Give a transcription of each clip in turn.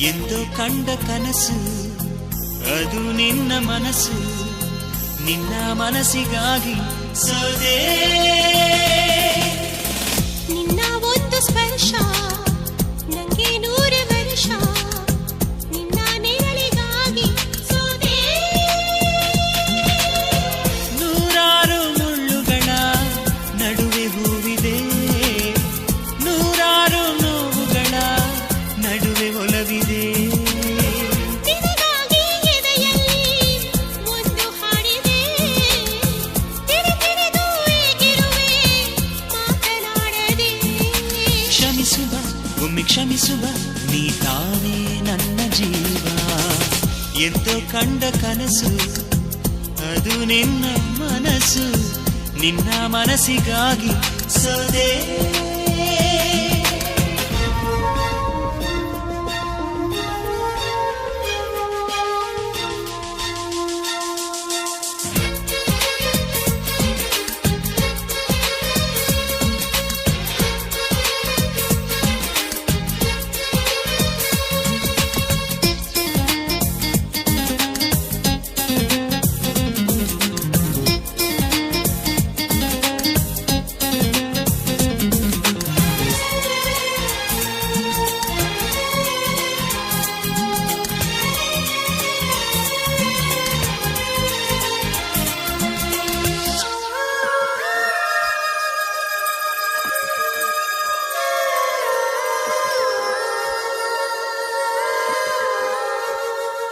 ಎಂದೋ ಕಂಡ ಕನಸು ಅದು ನಿನ್ನ ಮನಸ್ಸು, ನಿನ್ನ ಮನಸ್ಸಿಗಾಗಿ ಸೋದೆ. ನಿನ್ನ ಒಂದು ಸ್ಪರ್ಶ ನಂಗೆ 100 ವರ್ಷ, ನಿನ್ನ ನೆರಳಿಗಾಗಿ ಸೋದೆ. ನೂರಾರು ಮುಳ್ಳುಗಳ ನಡುವೆ ಹೂವಿದೆ, ನೂರಾರು ನೋವುಗಳ ನಡುವೆ ಒಲವಿದೆ. ನಿನಗಾಗಿ ಎದೆಯಲ್ಲಿ ಒಂದು ಹಾಡಿದೆ, ತಿರುತಿರುದು ಏಗಿರುವೆ ಮಾತನಾಡದೆ. ಕ್ಷಮಿಸುವ ಒಮ್ಮೆ ಕ್ಷಮಿಸುವ, ನೀ ತಾನೇ ನನ್ನ ಜೀವ. ಎಂದೋ ಕಂಡ ಕನಸು ಅದು ನಿನ್ನ ಮನಸ್ಸು, ನಿನ್ನ ಮನಸ್ಸಿಗಾಗಿ ಸೋದೆ.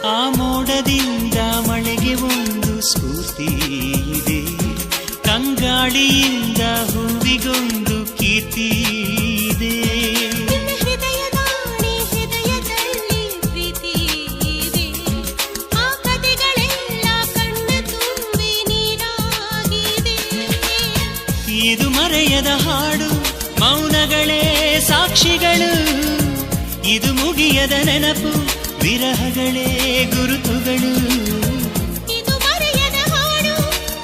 ಆ ಮೋಡದಿಂದ ಮಳೆಗೆ ಒಂದು ಸ್ಫೂರ್ತಿ ಇದೆ, ತಂಗಾಳಿಯಿಂದ ಹೂವಿಗೊಂದು ಕೀರ್ತಿ ಇದೆ. ನಿನ್ನ ಹೃದಯದಾಣೆ ಹೃದಯದಲ್ಲಿ ಪ್ರೀತಿ ಇದೆ, ಆ ಕಥೆಗಳೆಲ್ಲ ಕಣ್ಣ ತುಂಬಿ ನೀರಾಗಿದೆ. ಇದು ಮರೆಯದ ಹಾಡು, ಮೌನಗಳೇ ಸಾಕ್ಷಿಗಳು. ಇದು ಮುಗಿಯದ ನೆನಪು, ವಿರಹಗಳೇ ಗುರುತುಗಳು. ಇದು ಮರೆಯದ ಹಾಡು,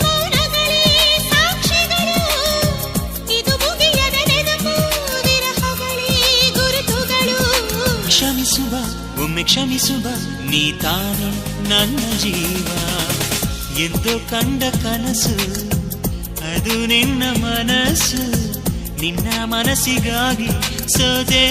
ಮೌನಗಳೇ ಸಾಕ್ಷಿಗಳು. ಇದು ಮುಗಿಯದ ನೆನಪು, ವಿರಹಗಳೇ ಗುರುತುಗಳು. ಕ್ಷಮಿಸುವ ಒಮ್ಮೆ ಕ್ಷಮಿಸುವ, ನೀ ತಾನೇ ನನ್ನ ಜೀವ. ಎಂದೋ ಕಂಡ ಕನಸು ಅದು ನಿನ್ನ ಮನಸ್ಸು, ನಿನ್ನ ಮನಸ್ಸಿಗಾಗಿ ಸೋದೆ.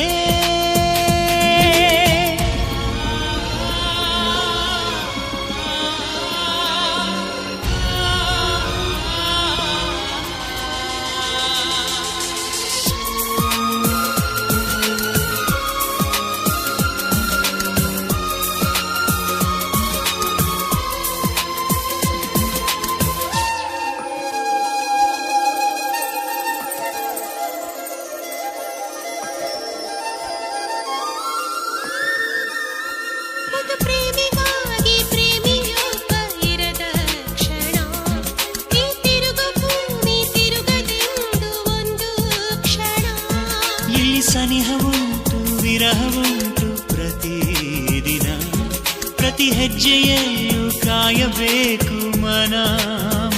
ಒಂದು ಪ್ರೇಮಿಗಾಗಿ ಪ್ರೇಮಿಯೊಬ್ಬ ಇರದ ಕ್ಷಣ, ಈ ತಿರುಗು ಭೂಮಿ ತಿರುಗದೆಂದು ಒಂದು ಕ್ಷಣ. ಇಲ್ಲಿ ಸನಿಹವುಂಟು ವಿರಹವುಂಟು ಪ್ರತಿದಿನ, ಪ್ರತಿ ಹೆಜ್ಜೆಯಲ್ಲೂ ಕಾಯಬೇಕು ಮನ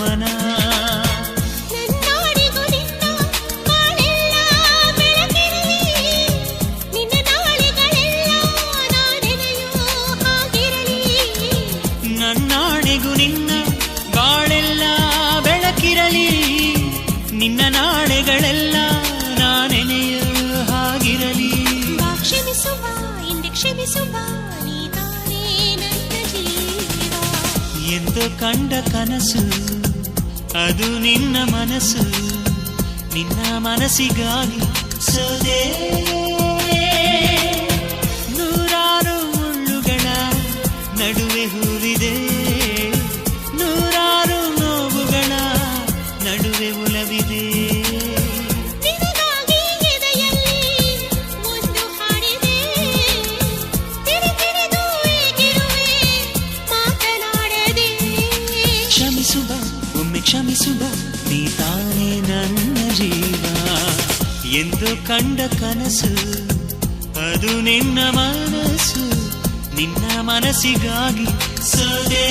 ಮನ. ನನ್ನಾಡಿಗೂ ನಿನ್ನ ಬಾಳೆಲ್ಲ ಬೆಳಕಿರಲಿ, ನಿನ್ನ ನಾಳೆಗಳೆಲ್ಲ ನಾನೆನೆಯೋ ಹಾಗಿರಲಿ. ನನ್ನಾಣೆಗೂ ನಿನ್ನ ಬಾಳೆಲ್ಲ ಬೆಳಕಿರಲಿ, ನಿನ್ನ ನಾಳೆಗಳೆಲ್ಲ ನಾನೆನೆಯೋ ಹಾಗಿರಲಿ. ಬಾ ಕ್ಷಮಿಸುವ ಹಿಂದೆ ಕ್ಷಮಿಸುವ, ನೀ ತಾನೇ ನನ್ನ ಜೀವ. ಎಂದೋ ಕಂಡ ಕನಸು ಅದು ನಿನ್ನ ಮನಸ್ಸು, ನಿನ್ನ ಮನಸ್ಸಿಗಾಗಿ ಸೋದೆ. ನೂರಾರು ಮುಳ್ಳುಗಳ ನಡುವೆ ಹೂವಿದೆ, ನೂರಾರು ನೋವುಗಳ ನಡುವೆ ಒಲವಿದೆ. ನಿನಗಾಗಿ ಎಂದು ಕಂಡ ಕನಸು ಅದು ನಿನ್ನ ಮನಸ್ಸು ನಿನ್ನ ಮನಸ್ಸಿಗಾಗಿ ಸೋದೆ